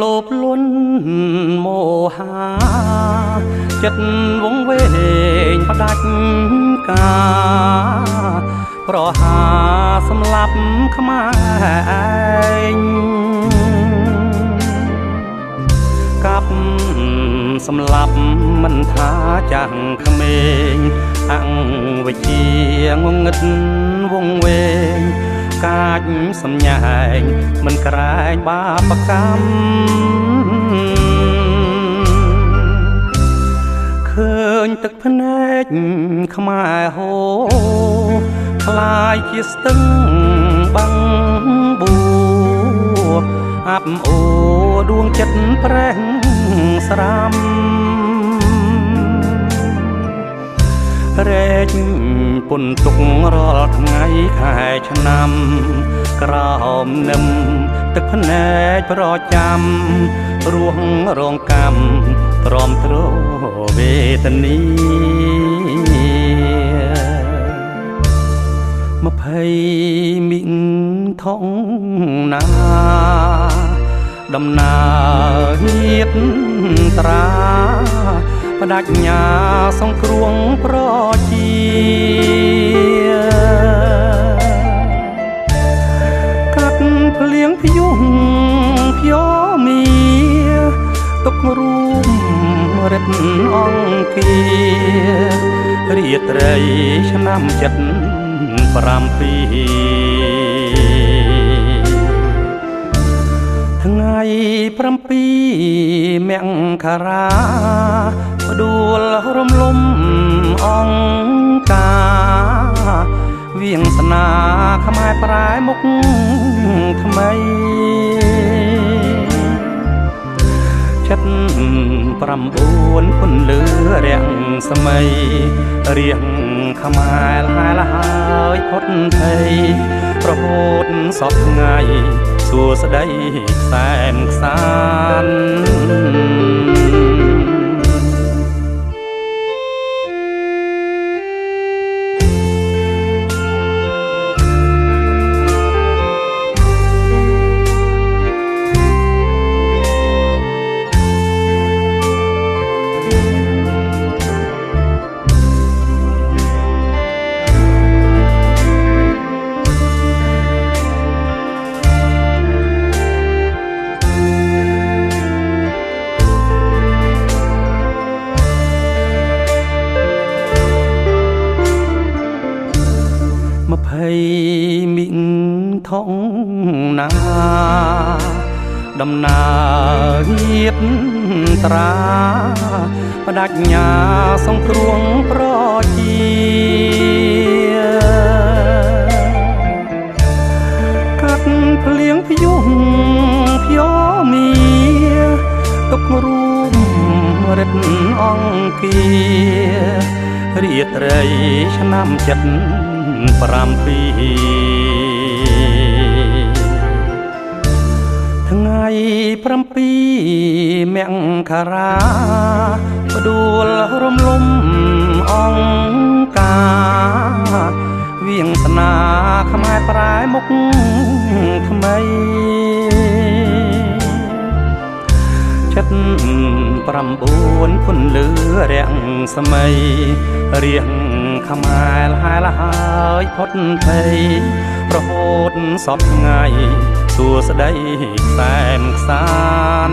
លោភលន់មោហាចិត្តវងវែងផ្ដាច់ការប្រហាសម្លាប់ខ្មែរឯងកាប់សម្លាប់មិនថាចាស់ក្មេងអង្គវិជាងងឹតវងវែងកាចសំញែងមិនក្រែងបាបកម្មឃើញទឹកភ្នែកខ្មែរហូរคล้ายជាស្ទឹងបាំងបួអាប់អូដួងចិត្តប្រេះស្រាំរែកពុនទុករាល់ថ្ងៃខែឆ្នាំក្រោមនឹមទឹកភ្នែកប្រចាំរួងរងកម្មព្រមទ្រវេទនី20មិថុនាដំណើរហៀបត្រាបដិញ្ញាសង្គ្រោះប្រជាកាត់ភ្លៀងព្យុះព្យោមីទុករូបរិទ្ធអង្គារាត្រីឆ្នាំ7 ថ្ងៃ7 មករាផ្ដួលរំលំអង្គការវាងស្នាខ្មែរប្រែមុខថ្មីចិត្ត9 ពន្លឺរាំងស្មីរៀងខ្មែរហើយហើយផុតភ័យប្រហូតសពថ្ងៃសួស្ដីខ្សែមខ្សាន20 មិថុនាដំណើរហៀបត្រាបដិញ្ញាសង្គ្រោះប្រជាកាត់ភ្លៀងព្យុះព្យោមីទុករូបរិទ្ធអង្គារាត្រីឆ្នាំ7 ថ្ងៃ7 មករាផ្ដួលរំលំអង្គការវាងស្នាខ្មែរប្រែមុខថ្មីចិត្ត9 ពន្លឺរាំងស្មីរៀងខ្មែរហើយផុតភ័យប្រហូតសពថ្ងៃសួស្ដីខ្សែមខ្សាន